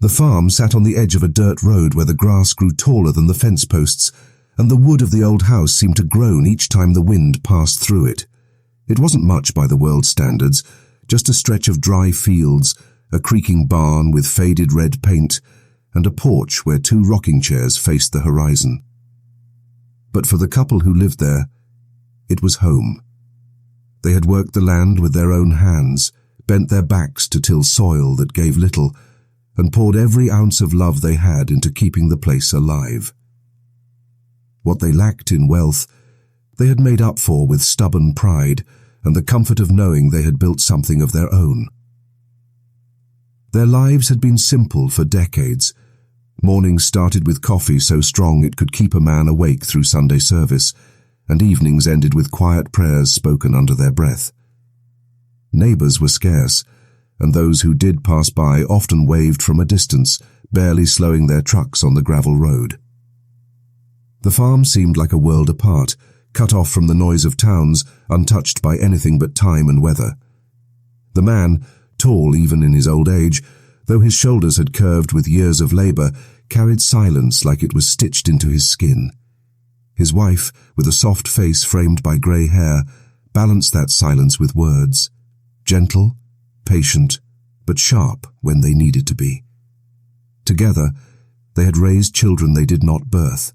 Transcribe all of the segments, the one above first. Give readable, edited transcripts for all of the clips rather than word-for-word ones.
The farm sat on the edge of a dirt road where the grass grew taller than the fence posts, and the wood of the old house seemed to groan each time the wind passed through it. It wasn't much by the world's standards, just a stretch of dry fields, a creaking barn with faded red paint, and a porch where 2 rocking chairs faced the horizon. But for the couple who lived there, it was home. They had worked the land with their own hands, bent their backs to till soil that gave little, and poured every ounce of love they had into keeping the place alive. What they lacked in wealth, they had made up for with stubborn pride and the comfort of knowing they had built something of their own. Their lives had been simple for decades. Mornings started with coffee so strong it could keep a man awake through Sunday service, and evenings ended with quiet prayers spoken under their breath. Neighbors were scarce, and those who did pass by often waved from a distance, barely slowing their trucks on the gravel road. The farm seemed like a world apart, cut off from the noise of towns, untouched by anything but time and weather. The man, tall even in his old age, though his shoulders had curved with years of labor, carried silence like it was stitched into his skin. His wife, with a soft face framed by grey hair, balanced that silence with words, gentle, patient, but sharp when they needed to be. Together, they had raised children they did not birth,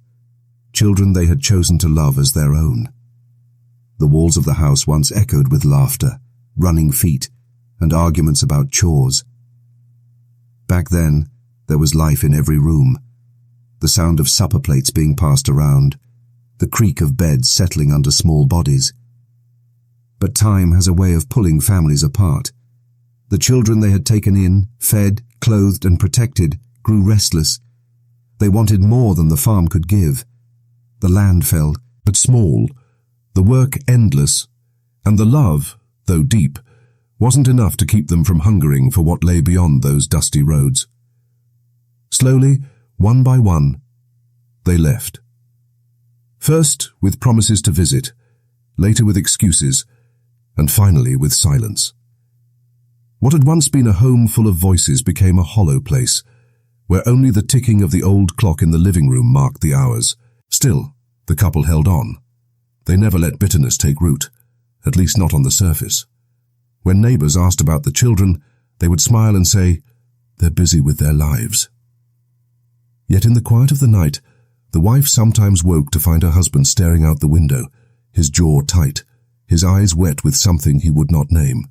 children they had chosen to love as their own. The walls of the house once echoed with laughter, running feet, and arguments about chores. Back then, there was life in every room, the sound of supper plates being passed around, the creak of beds settling under small bodies. But time has a way of pulling families apart. The children they had taken in, fed, clothed, and protected, grew restless. They wanted more than the farm could give. The land fell, but small, the work endless, and the love, though deep, wasn't enough to keep them from hungering for what lay beyond those dusty roads. Slowly, one by one, they left. First with promises to visit, later with excuses, and finally with silence. What had once been a home full of voices became a hollow place, where only the ticking of the old clock in the living room marked the hours. Still, the couple held on. They never let bitterness take root, at least not on the surface. When neighbors asked about the children, they would smile and say, "They're busy with their lives." Yet in the quiet of the night, the wife sometimes woke to find her husband staring out the window, his jaw tight, his eyes wet with something he would not name.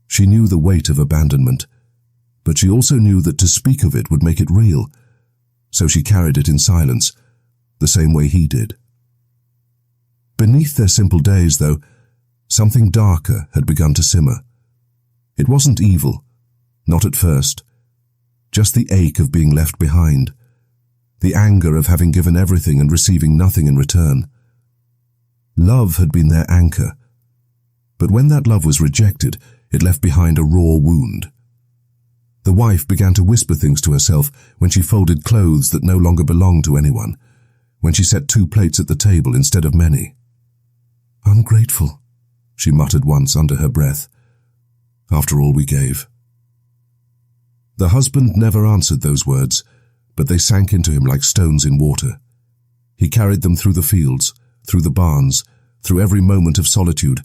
She knew the weight of abandonment, but she also knew that to speak of it would make it real, so she carried it in silence, the same way he did. Beneath their simple days, though, something darker had begun to simmer. It wasn't evil, not at first, just the ache of being left behind, the anger of having given everything and receiving nothing in return. Love had been their anchor, but when that love was rejected, it left behind a raw wound. The wife began to whisper things to herself when she folded clothes that no longer belonged to anyone, when she set 2 plates at the table instead of many. "Ungrateful," she muttered once under her breath, "after all we gave." The husband never answered those words, but they sank into him like stones in water. He carried them through the fields, through the barns, through every moment of solitude,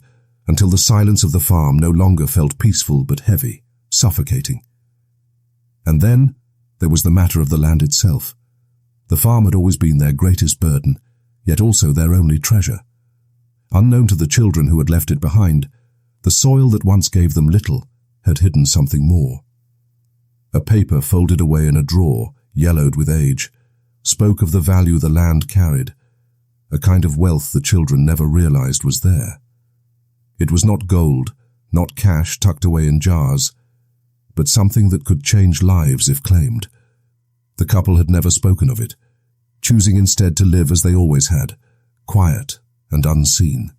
until the silence of the farm no longer felt peaceful but heavy, suffocating. And then there was the matter of the land itself. The farm had always been their greatest burden, yet also their only treasure. Unknown to the children who had left it behind, the soil that once gave them little had hidden something more. A paper folded away in a drawer, yellowed with age, spoke of the value the land carried, a kind of wealth the children never realized was there. It was not gold, not cash tucked away in jars, but something that could change lives if claimed. The couple had never spoken of it, choosing instead to live as they always had, quiet and unseen.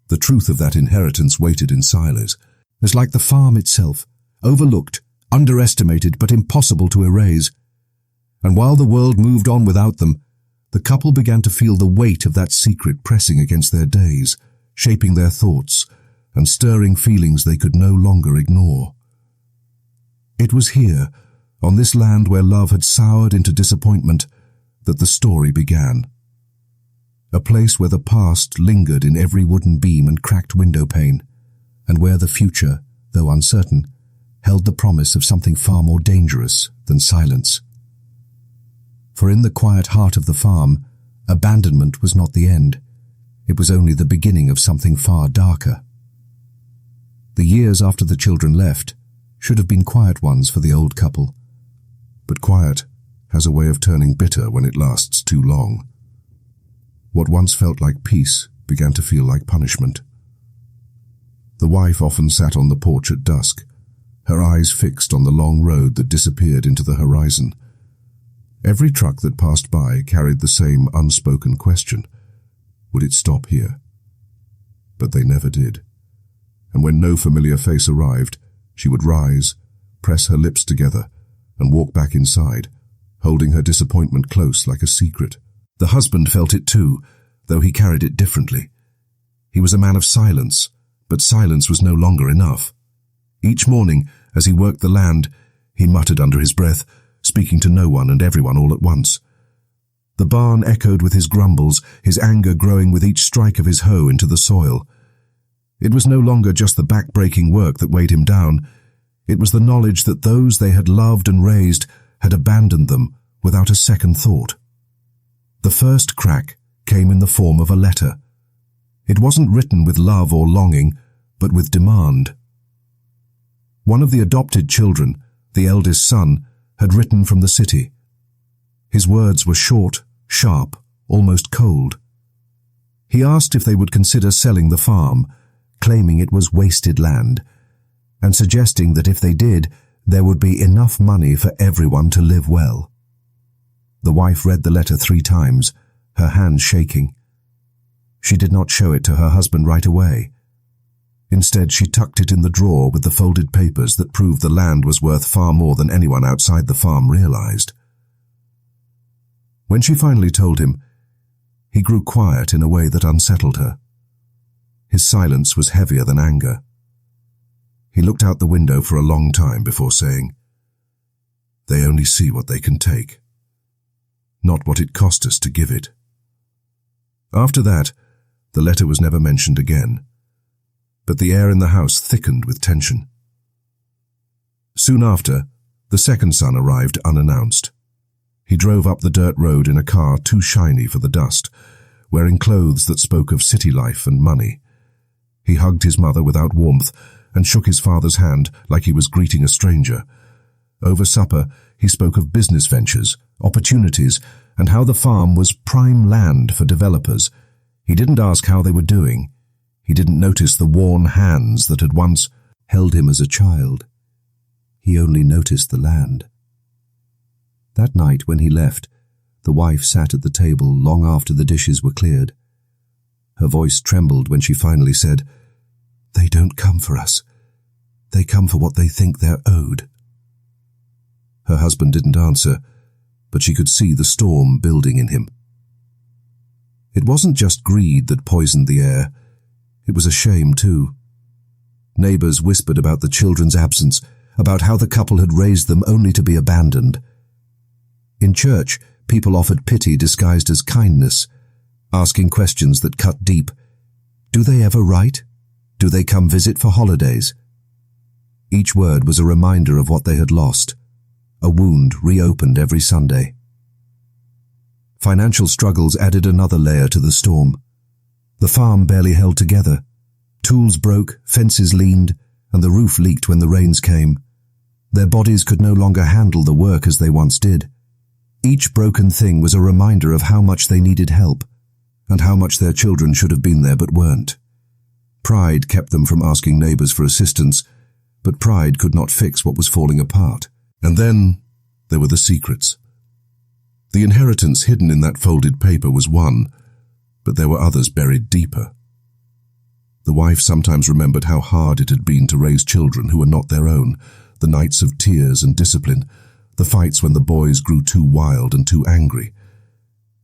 The truth of that inheritance waited in silos. It was like the farm itself, overlooked, underestimated, but impossible to erase. And while the world moved on without them, the couple began to feel the weight of that secret pressing against their days, shaping their thoughts, and stirring feelings they could no longer ignore. It was here, on this land where love had soured into disappointment, that the story began. A place where the past lingered in every wooden beam and cracked window pane, and where the future, though uncertain, held the promise of something far more dangerous than silence. For in the quiet heart of the farm, abandonment was not the end. It was only the beginning of something far darker. The years after the children left should have been quiet ones for the old couple, but quiet has a way of turning bitter when it lasts too long. What once felt like peace began to feel like punishment. The wife often sat on the porch at dusk, her eyes fixed on the long road that disappeared into the horizon. Every truck that passed by carried the same unspoken question: would it stop here? But they never did. And when no familiar face arrived, she would rise, press her lips together, and walk back inside, holding her disappointment close like a secret. The husband felt it too, though he carried it differently. He was a man of silence, but silence was no longer enough. Each morning, as he worked the land, he muttered under his breath, speaking to no one and everyone all at once. The barn echoed with his grumbles, his anger growing with each strike of his hoe into the soil. It was no longer just the back-breaking work that weighed him down. It was the knowledge that those they had loved and raised had abandoned them without a second thought. The first crack came in the form of a letter. It wasn't written with love or longing, but with demand. One of the adopted children, the eldest son, had written from the city. His words were short, sharp, almost cold. He asked if they would consider selling the farm, claiming it was wasted land, and suggesting that if they did, there would be enough money for everyone to live well. The wife read the letter 3 times, her hands shaking. She did not show it to her husband right away. Instead, she tucked it in the drawer with the folded papers that proved the land was worth far more than anyone outside the farm realized. When she finally told him, he grew quiet in a way that unsettled her. His silence was heavier than anger. He looked out the window for a long time before saying, "They only see what they can take, not what it cost us to give it." After that, the letter was never mentioned again, but the air in the house thickened with tension. Soon after, the second son arrived unannounced. He drove up the dirt road in a car too shiny for the dust, wearing clothes that spoke of city life and money. He hugged his mother without warmth and shook his father's hand like he was greeting a stranger. Over supper, he spoke of business ventures, opportunities, and how the farm was prime land for developers. He didn't ask how they were doing. He didn't notice the worn hands that had once held him as a child. He only noticed the land. That night when he left, the wife sat at the table long after the dishes were cleared. Her voice trembled when she finally said, "They don't come for us. They come for what they think they're owed." Her husband didn't answer, but she could see the storm building in him. It wasn't just greed that poisoned the air. It was a shame, too. Neighbors whispered about the children's absence, about how the couple had raised them only to be abandoned. In church, people offered pity disguised as kindness, asking questions that cut deep. Do they ever write? Do they come visit for holidays? Each word was a reminder of what they had lost, a wound reopened every Sunday. Financial struggles added another layer to the storm. The farm barely held together. Tools broke, fences leaned, and the roof leaked when the rains came. Their bodies could no longer handle the work as they once did. Each broken thing was a reminder of how much they needed help, and how much their children should have been there but weren't. Pride kept them from asking neighbors for assistance, but pride could not fix what was falling apart. And then there were the secrets. The inheritance hidden in that folded paper was one, but there were others buried deeper. The wife sometimes remembered how hard it had been to raise children who were not their own, the nights of tears and discipline, the fights when the boys grew too wild and too angry.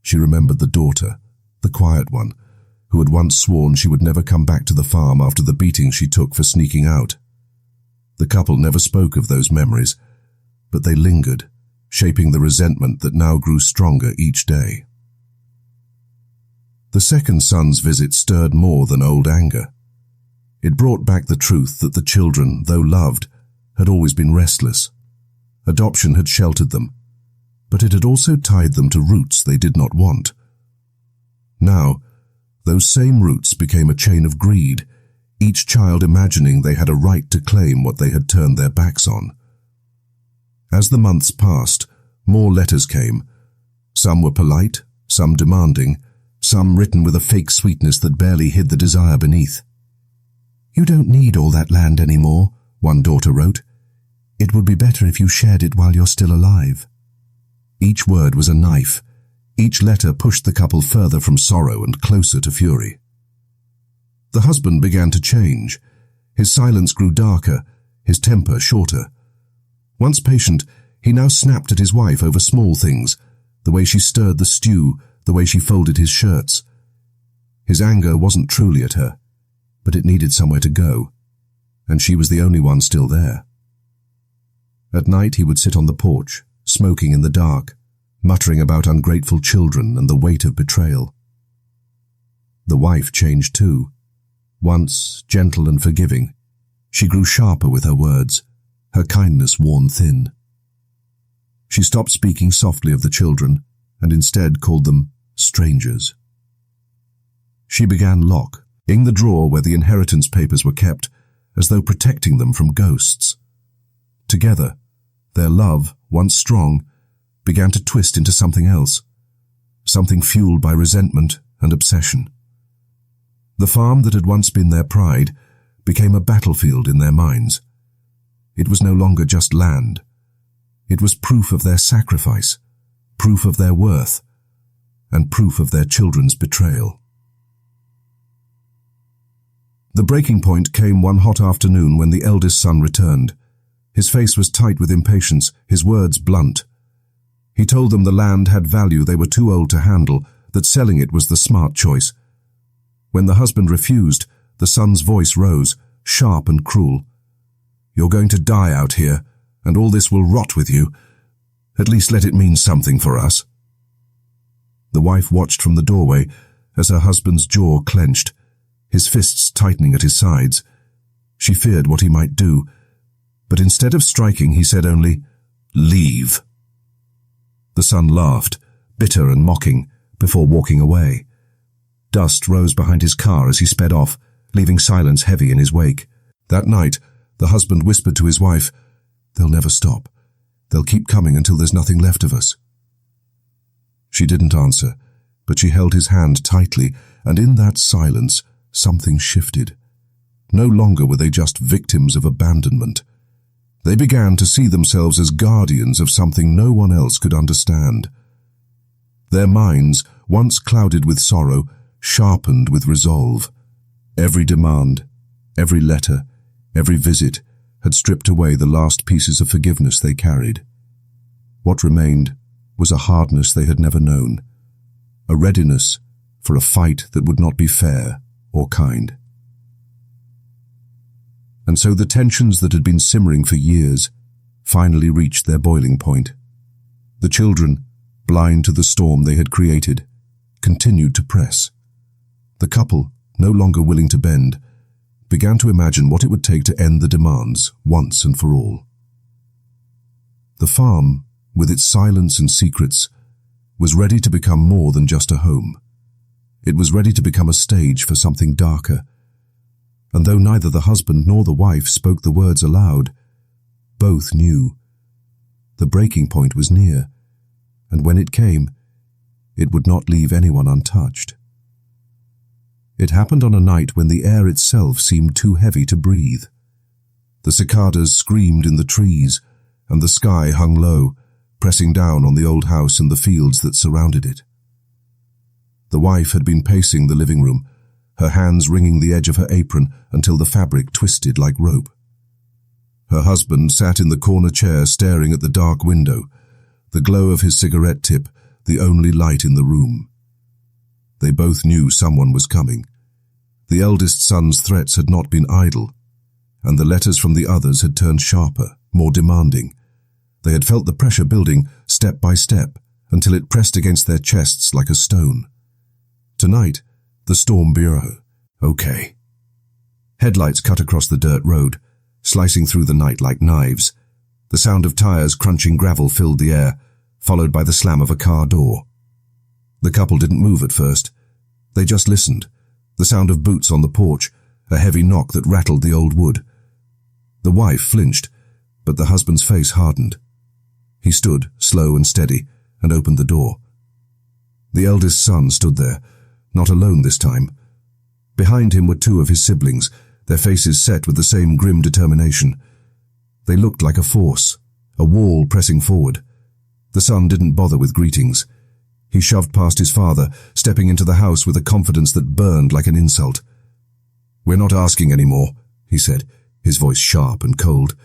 She remembered the daughter, the quiet one, who had once sworn she would never come back to the farm after the beating she took for sneaking out. The couple never spoke of those memories, but they lingered, shaping the resentment that now grew stronger each day. The second son's visit stirred more than old anger. It brought back the truth that the children, though loved, had always been restless. Adoption had sheltered them, but it had also tied them to roots they did not want. Now, those same roots became a chain of greed, each child imagining they had a right to claim what they had turned their backs on. As the months passed, more letters came. Some were polite, some demanding, some written with a fake sweetness that barely hid the desire beneath. "You don't need all that land anymore," one daughter wrote. "It would be better if you shared it while you're still alive." Each word was a knife. Each letter pushed the couple further from sorrow and closer to fury. The husband began to change. His silence grew darker, his temper shorter. Once patient, he now snapped at his wife over small things, the way she stirred the stew, the way she folded his shirts. His anger wasn't truly at her, but it needed somewhere to go, and she was the only one still there. At night he would sit on the porch, smoking in the dark, muttering about ungrateful children and the weight of betrayal. The wife changed too. Once gentle and forgiving, she grew sharper with her words, her kindness worn thin. She stopped speaking softly of the children and instead called them strangers. She began locking the drawer where the inheritance papers were kept, as though protecting them from ghosts. Together, their love, once strong, began to twist into something else, something fueled by resentment and obsession. The farm that had once been their pride became a battlefield in their minds. It was no longer just land. It was proof of their sacrifice, proof of their worth, and proof of their children's betrayal. The breaking point came one hot afternoon when the eldest son returned. His face was tight with impatience, his words blunt. He told them the land had value they were too old to handle, that selling it was the smart choice. When the husband refused, the son's voice rose, sharp and cruel. "You're going to die out here, and all this will rot with you. At least let it mean something for us." The wife watched from the doorway as her husband's jaw clenched, his fists tightening at his sides. She feared what he might do, but instead of striking, he said only, "Leave." The son laughed, bitter and mocking, before walking away. Dust rose behind his car as he sped off, leaving silence heavy in his wake. That night, the husband whispered to his wife, "They'll never stop. They'll keep coming until there's nothing left of us." She didn't answer, but she held his hand tightly, and in that silence, something shifted. No longer were they just victims of abandonment. They began to see themselves as guardians of something no one else could understand. Their minds, once clouded with sorrow, sharpened with resolve. Every demand, every letter, every visit had stripped away the last pieces of forgiveness they carried. What remained was a hardness they had never known, a readiness for a fight that would not be fair or kind. And so the tensions that had been simmering for years finally reached their boiling point. The children, blind to the storm they had created, continued to press. The couple, no longer willing to bend, began to imagine what it would take to end the demands once and for all. The farm, with its silence and secrets, was ready to become more than just a home. It was ready to become a stage for something darker. And though neither the husband nor the wife spoke the words aloud, both knew. The breaking point was near, and when it came, it would not leave anyone untouched. It happened on a night when the air itself seemed too heavy to breathe. The cicadas screamed in the trees, and the sky hung low, pressing down on the old house and the fields that surrounded it. The wife had been pacing the living room, her hands wringing the edge of her apron until the fabric twisted like rope. Her husband sat in the corner chair staring at the dark window, the glow of his cigarette tip the only light in the room. They both knew someone was coming. The eldest son's threats had not been idle, and the letters from the others had turned sharper, more demanding. They had felt the pressure building step by step until it pressed against their chests like a stone. Tonight, the Storm Bureau. Okay. Headlights cut across the dirt road, slicing through the night like knives. The sound of tires crunching gravel filled the air, followed by the slam of a car door. The couple didn't move at first. They just listened. The sound of boots on the porch, a heavy knock that rattled the old wood. The wife flinched, but the husband's face hardened. He stood, slow and steady, and opened the door. The eldest son stood there, not alone this time. Behind him were two of his siblings, their faces set with the same grim determination. They looked like a force, a wall pressing forward. The son didn't bother with greetings. He shoved past his father, stepping into the house with a confidence that burned like an insult. "We're not asking any more," he said, his voice sharp and cold.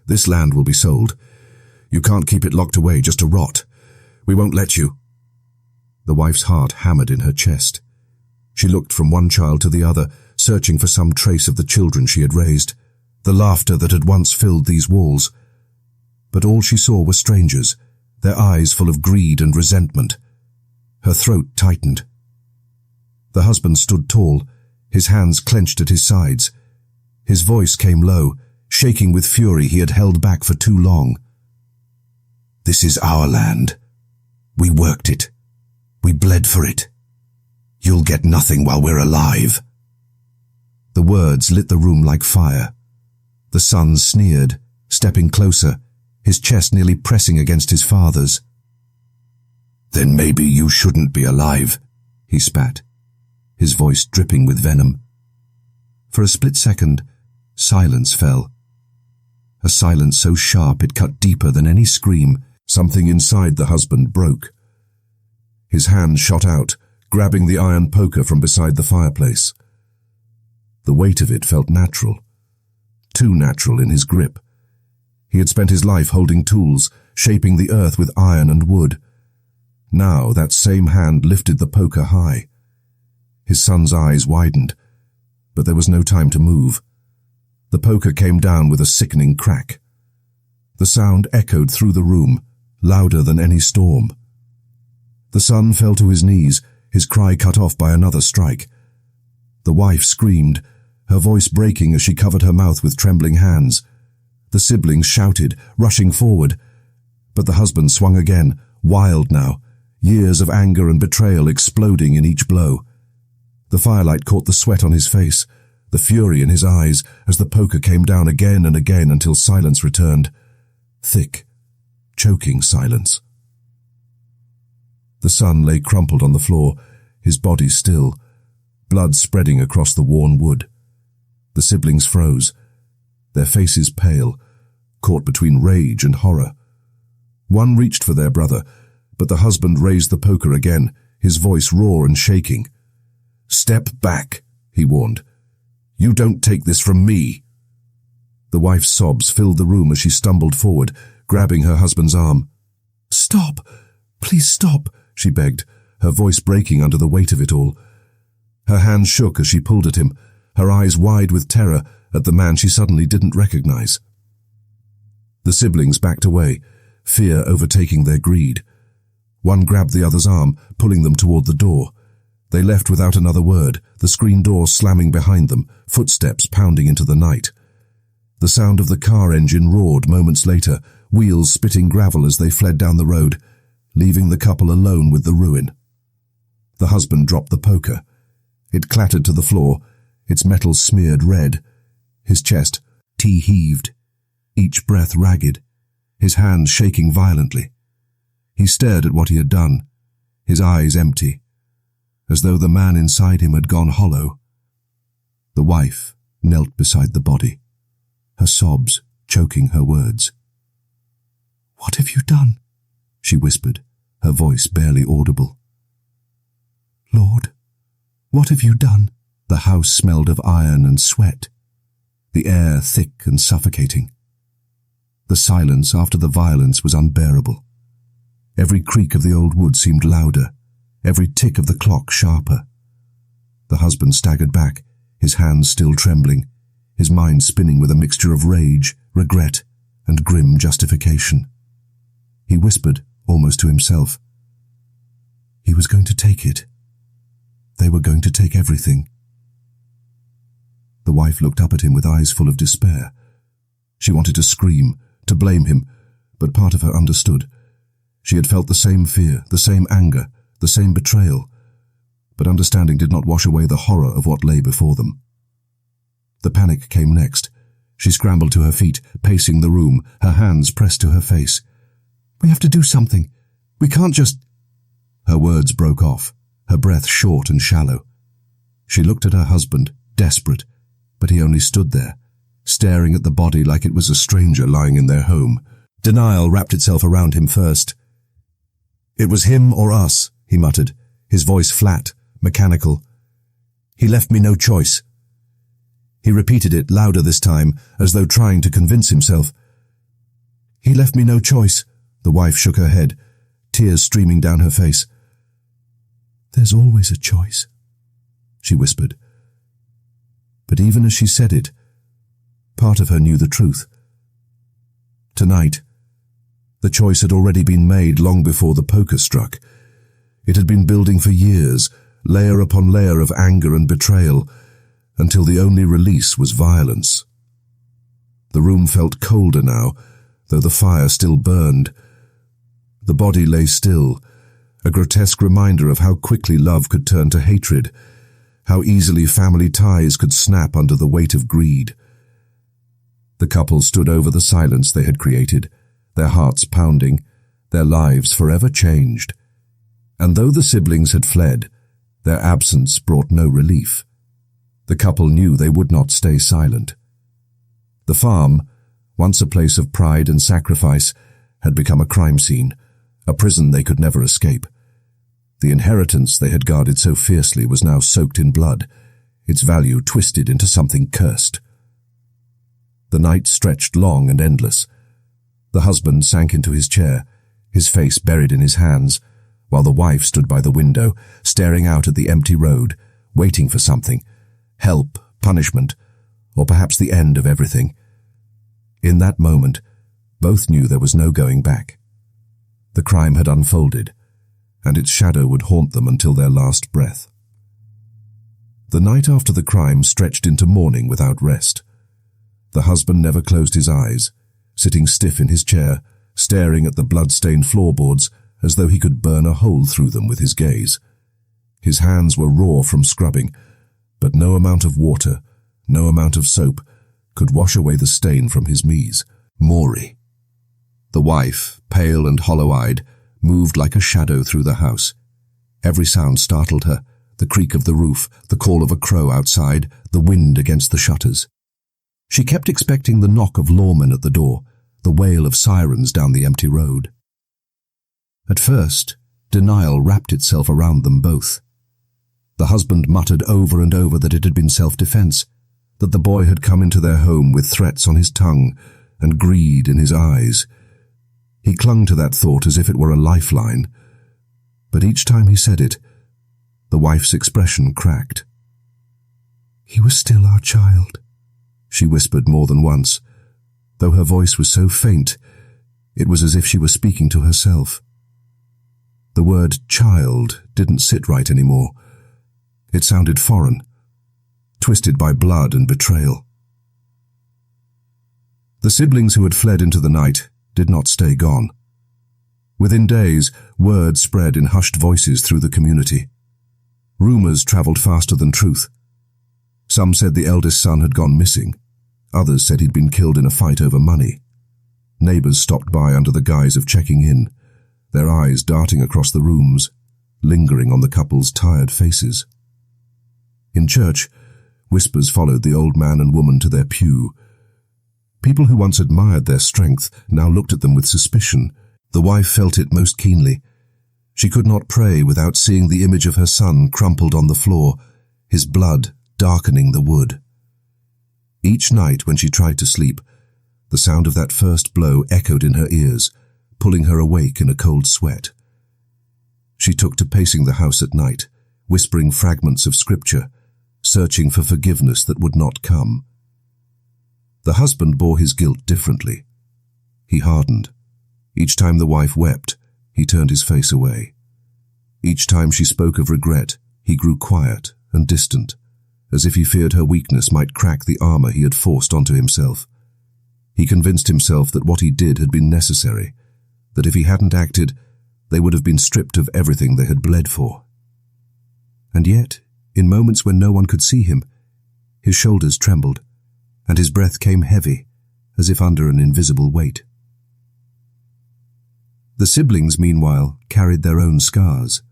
"This land will be sold. You can't keep it locked away just to rot. We won't let you." The wife's heart hammered in her chest. She looked from one child to the other, searching for some trace of the children she had raised, the laughter that had once filled these walls. But all she saw were strangers, their eyes full of greed and resentment. Her throat tightened. The husband stood tall, his hands clenched at his sides. His voice came low, shaking with fury he had held back for too long. "This is our land. We worked it. We bled for it. You'll get nothing while we're alive." The words lit the room like fire. The son sneered, stepping closer, his chest nearly pressing against his father's. "Then maybe you shouldn't be alive," he spat, his voice dripping with venom. For a split second, silence fell. A silence so sharp it cut deeper than any scream. Something inside the husband broke. His hand shot out, grabbing the iron poker from beside the fireplace. The weight of it felt natural. Too natural in his grip. He had spent his life holding tools, shaping the earth with iron and wood. Now that same hand lifted the poker high. His son's eyes widened, but there was no time to move. The poker came down with a sickening crack. The sound echoed through the room, louder than any storm. The son fell to his knees, his cry cut off by another strike. The wife screamed, her voice breaking as she covered her mouth with trembling hands. The siblings shouted, rushing forward. But the husband swung again, wild now, years of anger and betrayal exploding in each blow. The firelight caught the sweat on his face, the fury in his eyes, as the poker came down again and again until silence returned. Thick, choking silence. The son lay crumpled on the floor, his body still, blood spreading across the worn wood. The siblings froze, their faces pale, caught between rage and horror. One reached for their brother, but the husband raised the poker again, his voice raw and shaking. "Step back," he warned. "You don't take this from me." The wife's sobs filled the room as she stumbled forward, grabbing her husband's arm. "Stop! Please stop!" she begged, her voice breaking under the weight of it all. Her hands shook as she pulled at him, her eyes wide with terror at the man she suddenly didn't recognize. The siblings backed away, fear overtaking their greed. One grabbed the other's arm, pulling them toward the door. They left without another word, the screen door slamming behind them, footsteps pounding into the night. The sound of the car engine roared moments later, wheels spitting gravel as they fled down the road, leaving the couple alone with the ruin. The husband dropped the poker. It clattered to the floor, its metal smeared red. His chest, heaved, each breath ragged, his hands shaking violently. He stared at what he had done, his eyes empty, as though the man inside him had gone hollow. The wife knelt beside the body, her sobs choking her words. "What have you done?" she whispered, her voice barely audible. "Lord, what have you done?" The house smelled of iron and sweat, the air thick and suffocating. The silence after the violence was unbearable. Every creak of the old wood seemed louder, every tick of the clock sharper. The husband staggered back, his hands still trembling, his mind spinning with a mixture of rage, regret, and grim justification. He whispered, almost to himself. He was going to take it. They were going to take everything. The wife looked up at him with eyes full of despair. She wanted to scream, to blame him, but part of her understood. She had felt the same fear, the same anger, the same betrayal, but understanding did not wash away the horror of what lay before them. The panic came next. She scrambled to her feet, pacing the room, her hands pressed to her face. "We have to do something. We can't just—" Her words broke off, her breath short and shallow. She looked at her husband, desperate, but he only stood there, staring at the body like it was a stranger lying in their home. Denial wrapped itself around him first. "It was him or us," he muttered, his voice flat, mechanical. "He left me no choice." He repeated it louder this time, as though trying to convince himself. "He left me no choice." The wife shook her head, tears streaming down her face. "There's always a choice," she whispered. But even as she said it, part of her knew the truth. Tonight, the choice had already been made long before the poker struck. It had been building for years, layer upon layer of anger and betrayal, until the only release was violence. The room felt colder now, though the fire still burned. The body lay still, a grotesque reminder of how quickly love could turn to hatred, how easily family ties could snap under the weight of greed. The couple stood over the silence they had created, their hearts pounding, their lives forever changed. And though the siblings had fled, their absence brought no relief. The couple knew they would not stay silent. The farm, once a place of pride and sacrifice, had become a crime scene, a prison they could never escape. The inheritance they had guarded so fiercely was now soaked in blood, its value twisted into something cursed. The night stretched long and endless. The husband sank into his chair, his face buried in his hands, while the wife stood by the window, staring out at the empty road, waiting for something. Help, punishment, or perhaps the end of everything. In that moment, both knew there was no going back. The crime had unfolded, and its shadow would haunt them until their last breath. The night after the crime stretched into morning without rest. The husband never closed his eyes, sitting stiff in his chair, staring at the blood-stained floorboards as though he could burn a hole through them with his gaze. His hands were raw from scrubbing, but no amount of water, no amount of soap, could wash away the stain from his knees. Maury. The wife, pale and hollow-eyed, moved like a shadow through the house. Every sound startled her, the creak of the roof, the call of a crow outside, the wind against the shutters. She kept expecting the knock of lawmen at the door, the wail of sirens down the empty road. At first, denial wrapped itself around them both. The husband muttered over and over that it had been self-defense, that the boy had come into their home with threats on his tongue and greed in his eyes. He clung to that thought as if it were a lifeline, but each time he said it, the wife's expression cracked. "He was still our child," she whispered more than once. Though her voice was so faint, it was as if she were speaking to herself. The word child didn't sit right anymore. It sounded foreign, twisted by blood and betrayal. The siblings who had fled into the night did not stay gone. Within days, word spread in hushed voices through the community. Rumors traveled faster than truth. Some said the eldest son had gone missing. Others said he'd been killed in a fight over money. Neighbors stopped by under the guise of checking in, their eyes darting across the rooms, lingering on the couple's tired faces. In church, whispers followed the old man and woman to their pew. People who once admired their strength now looked at them with suspicion. The wife felt it most keenly. She could not pray without seeing the image of her son crumpled on the floor, his blood darkening the wood. Each night when she tried to sleep, the sound of that first blow echoed in her ears, pulling her awake in a cold sweat. She took to pacing the house at night, whispering fragments of scripture, searching for forgiveness that would not come. The husband bore his guilt differently. He hardened. Each time the wife wept, he turned his face away. Each time she spoke of regret, he grew quiet and distant, as if he feared her weakness might crack the armor he had forced onto himself. He convinced himself that what he did had been necessary, that if he hadn't acted, they would have been stripped of everything they had bled for. And yet, in moments when no one could see him, his shoulders trembled, and his breath came heavy, as if under an invisible weight. The siblings, meanwhile, carried their own scars.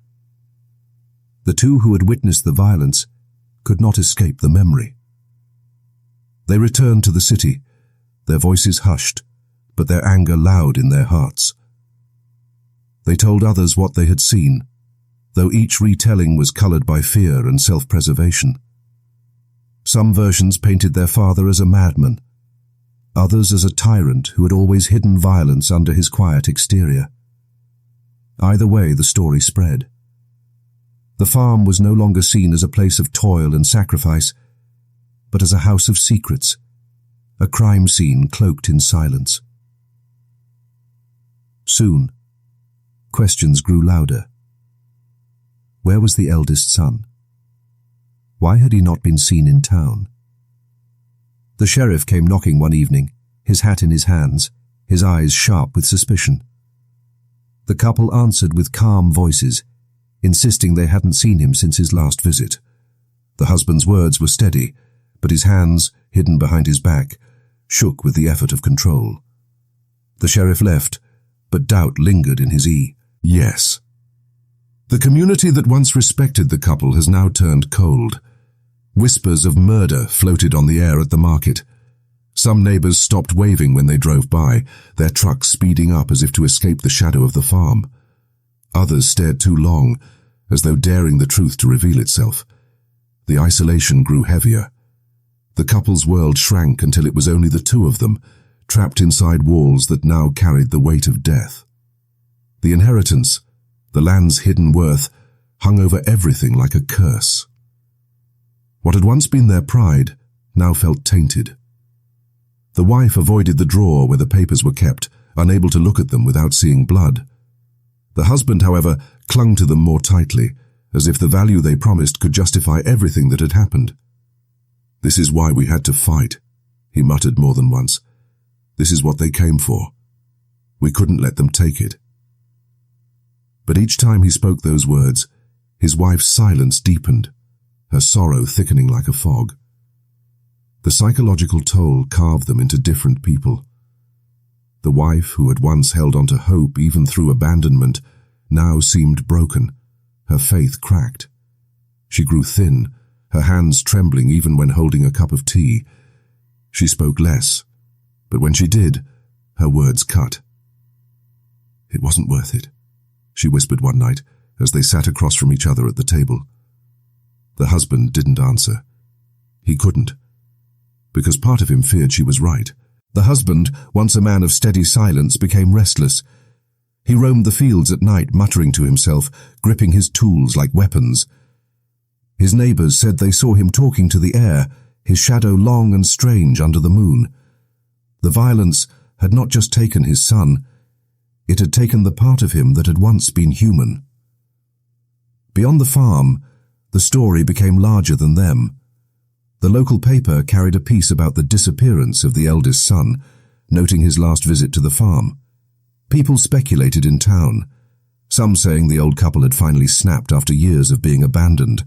The two who had witnessed the violence could not escape the memory. They returned to the city, their voices hushed, but their anger loud in their hearts. They told others what they had seen, though each retelling was colored by fear and self-preservation. Some versions painted their father as a madman, others as a tyrant who had always hidden violence under his quiet exterior. Either way, the story spread. The farm was no longer seen as a place of toil and sacrifice, but as a house of secrets, a crime scene cloaked in silence. Soon, questions grew louder. Where was the eldest son? Why had he not been seen in town? The sheriff came knocking one evening, his hat in his hands, his eyes sharp with suspicion. The couple answered with calm voices, insisting they hadn't seen him since his last visit. The husband's words were steady, but his hands, hidden behind his back, shook with the effort of control. The sheriff left, but doubt lingered in his yes. The community that once respected the couple has now turned cold. Whispers of murder floated on the air at the market. Some neighbors stopped waving when they drove by, their trucks speeding up as if to escape the shadow of the farm. Others stared too long, as though daring the truth to reveal itself. The isolation grew heavier. The couple's world shrank until it was only the two of them, trapped inside walls that now carried the weight of death. The inheritance, the land's hidden worth, hung over everything like a curse. What had once been their pride now felt tainted. The wife avoided the drawer where the papers were kept, unable to look at them without seeing blood. The husband, however, clung to them more tightly, as if the value they promised could justify everything that had happened. "This is why we had to fight," he muttered more than once. "This is what they came for. We couldn't let them take it." But each time he spoke those words, his wife's silence deepened, her sorrow thickening like a fog. The psychological toll carved them into different people. The wife, who had once held on to hope even through abandonment, now seemed broken, her faith cracked. She grew thin, her hands trembling even when holding a cup of tea. She spoke less, but when she did, her words cut. "It wasn't worth it," she whispered one night as they sat across from each other at the table. The husband didn't answer. He couldn't, because part of him feared she was right. The husband, once a man of steady silence, became restless. He roamed the fields at night, muttering to himself, gripping his tools like weapons. His neighbors said they saw him talking to the air, his shadow long and strange under the moon. The violence had not just taken his son, it had taken the part of him that had once been human. Beyond the farm, the story became larger than them. The local paper carried a piece about the disappearance of the eldest son, noting his last visit to the farm. People speculated in town, some saying the old couple had finally snapped after years of being abandoned.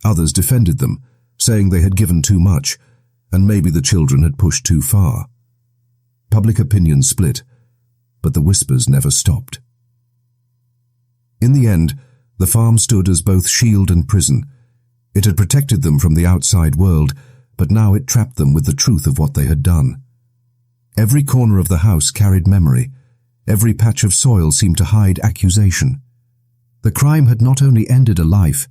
Others defended them, saying they had given too much, and maybe the children had pushed too far. Public opinion split, but the whispers never stopped. In the end, the farm stood as both shield and prison. It had protected them from the outside world, but now it trapped them with the truth of what they had done. Every corner of the house carried memory. Every patch of soil seemed to hide accusation. The crime had not only ended a life,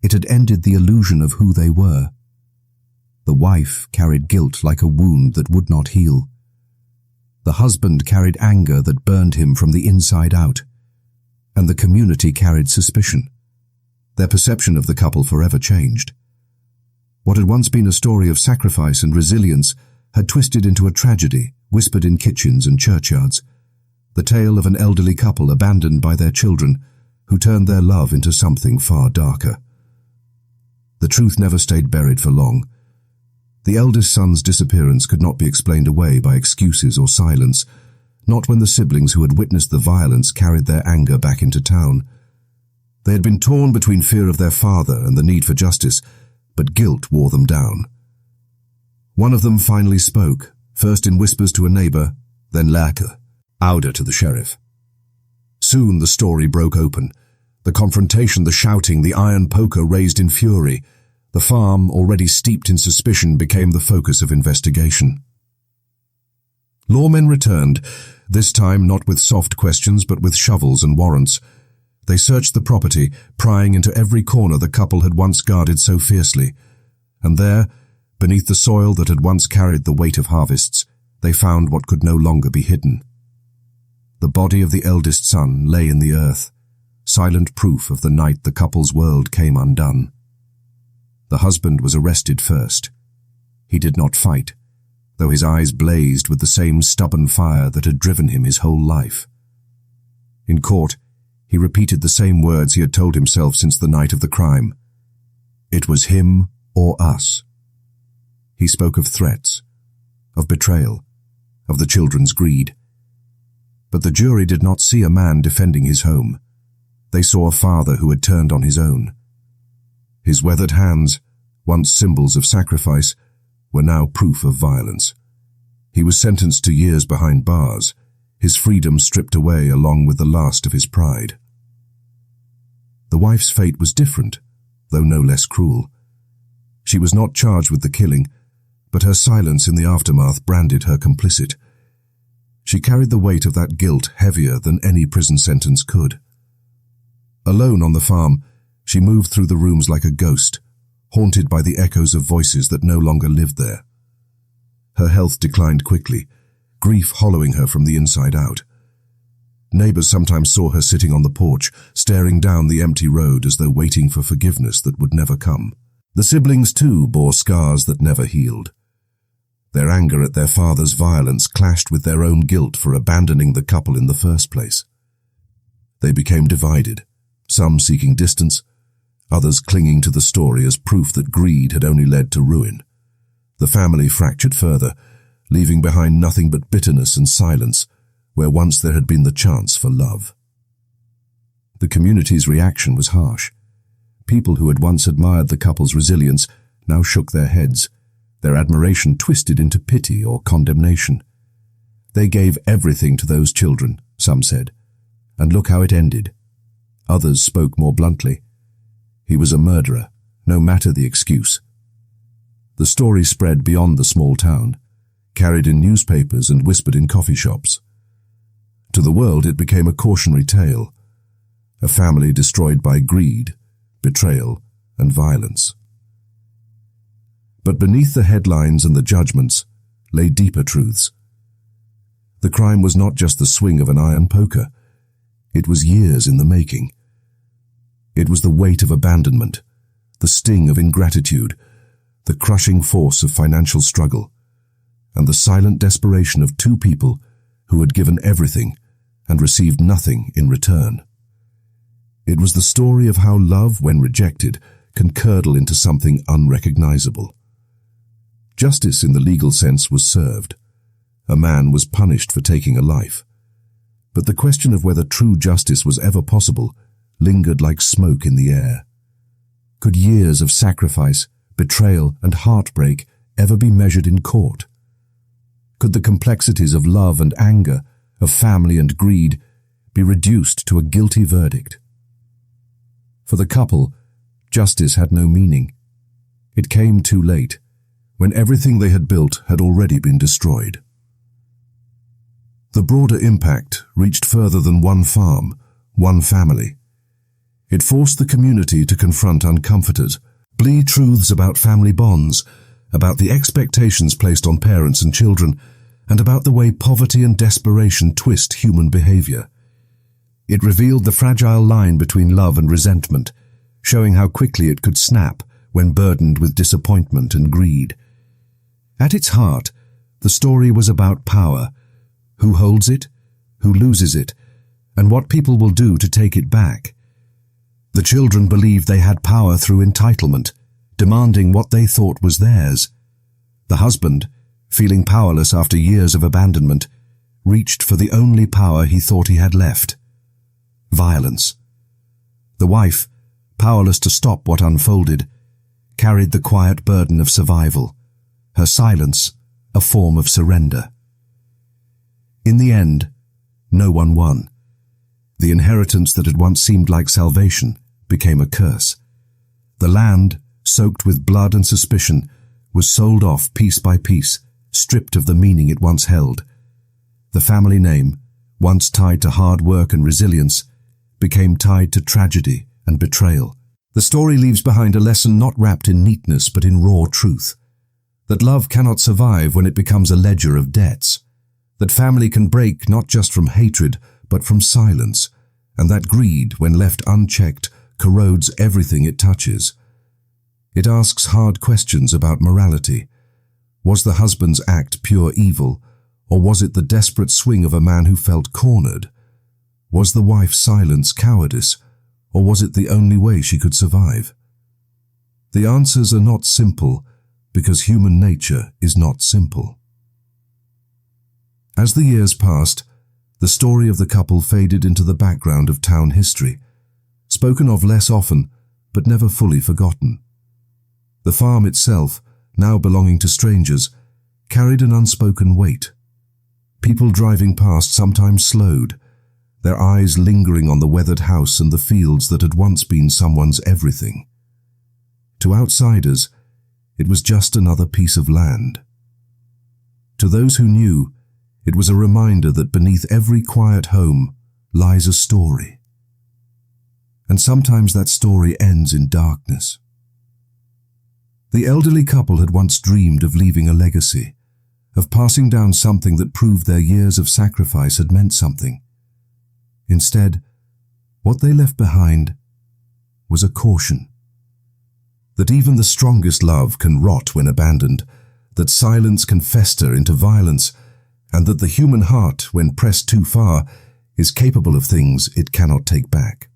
it had ended the illusion of who they were. The wife carried guilt like a wound that would not heal. The husband carried anger that burned him from the inside out. And the community carried suspicion. Their perception of the couple forever changed. What had once been a story of sacrifice and resilience had twisted into a tragedy, whispered in kitchens and churchyards. the tale of an elderly couple abandoned by their children who turned their love into something far darker. The truth never stayed buried for long. The eldest son's disappearance could not be explained away by excuses or silence, not when the siblings who had witnessed the violence carried their anger back into town. They had been torn between fear of their father and the need for justice, but guilt wore them down. One of them finally spoke, first in whispers to a neighbor, then louder to the sheriff. Soon the story broke open. The confrontation, the shouting, the iron poker raised in fury. The farm, already steeped in suspicion, became the focus of investigation. Lawmen returned, this time not with soft questions but with shovels and warrants. They searched the property, prying into every corner the couple had once guarded so fiercely. And there, beneath the soil that had once carried the weight of harvests, they found what could no longer be hidden. The body of the eldest son lay in the earth, silent proof of the night the couple's world came undone. The husband was arrested first. He did not fight, though his eyes blazed with the same stubborn fire that had driven him his whole life. In court, he repeated the same words he had told himself since the night of the crime. It was him or us. He spoke of threats, of betrayal, of the children's greed. But the jury did not see a man defending his home. They saw a father who had turned on his own. His weathered hands, once symbols of sacrifice, were now proof of violence. He was sentenced to years behind bars, his freedom stripped away along with the last of his pride. The wife's fate was different, though no less cruel. She was not charged with the killing, but her silence in the aftermath branded her complicit. She carried the weight of that guilt heavier than any prison sentence could. Alone on the farm, she moved through the rooms like a ghost, haunted by the echoes of voices that no longer lived there. Her health declined quickly, grief hollowing her from the inside out. Neighbors sometimes saw her sitting on the porch, staring down the empty road as though waiting for forgiveness that would never come. The siblings, too, bore scars that never healed. Their anger at their father's violence clashed with their own guilt for abandoning the couple in the first place. They became divided, some seeking distance, others clinging to the story as proof that greed had only led to ruin. The family fractured further, leaving behind nothing but bitterness and silence, where once there had been the chance for love. The community's reaction was harsh. People who had once admired the couple's resilience now shook their heads, their admiration twisted into pity or condemnation. They gave everything to those children, some said, and look how it ended. Others spoke more bluntly. He was a murderer, no matter the excuse. The story spread beyond the small town, carried in newspapers and whispered in coffee shops. To the world it became a cautionary tale, a family destroyed by greed, betrayal, and violence. But beneath the headlines and the judgments lay deeper truths. The crime was not just the swing of an iron poker. It was years in the making. It was the weight of abandonment, the sting of ingratitude, the crushing force of financial struggle, and the silent desperation of two people who had given everything and received nothing in return. It was the story of how love, when rejected, can curdle into something unrecognizable. Justice in the legal sense was served. A man was punished for taking a life. But the question of whether true justice was ever possible lingered like smoke in the air. Could years of sacrifice, betrayal, and heartbreak ever be measured in court? Could the complexities of love and anger, of family and greed, be reduced to a guilty verdict? For the couple, justice had no meaning. It came too late, when everything they had built had already been destroyed. The broader impact reached further than one farm, one family. It forced the community to confront uncomforted, bleak truths about family bonds, about the expectations placed on parents and children, and about the way poverty and desperation twist human behavior. It revealed the fragile line between love and resentment, showing how quickly it could snap when burdened with disappointment and greed. At its heart, the story was about power. Who holds it? who loses it, and what people will do to take it back. The children believed they had power through entitlement, demanding what they thought was theirs. The husband, feeling powerless after years of abandonment, reached for the only power he thought he had left: violence. The wife, powerless to stop what unfolded, carried the quiet burden of survival, her silence a form of surrender. In the end, no one won. The inheritance that had once seemed like salvation became a curse. The land, soaked with blood and suspicion, was sold off piece by piece, stripped of the meaning it once held. The family name, once tied to hard work and resilience, became tied to tragedy and betrayal. The story leaves behind a lesson not wrapped in neatness but in raw truth. That love cannot survive when it becomes a ledger of debts. That family can break not just from hatred but from silence, and that greed, when left unchecked, corrodes everything it touches. It asks hard questions about morality. Was the husband's act pure evil, or was it the desperate swing of a man who felt cornered? Was the wife's silence cowardice, or was it the only way she could survive? The answers are not simple, because human nature is not simple. As the years passed, the story of the couple faded into the background of town history, spoken of less often, but never fully forgotten. The farm itself, now belonging to strangers, carried an unspoken weight. People driving past sometimes slowed, their eyes lingering on the weathered house and the fields that had once been someone's everything. To outsiders, it was just another piece of land. To those who knew, it was a reminder that beneath every quiet home lies a story. And sometimes that story ends in darkness. The elderly couple had once dreamed of leaving a legacy, of passing down something that proved their years of sacrifice had meant something. Instead, what they left behind was a caution. That even the strongest love can rot when abandoned, that silence can fester into violence, and that the human heart, when pressed too far, is capable of things it cannot take back.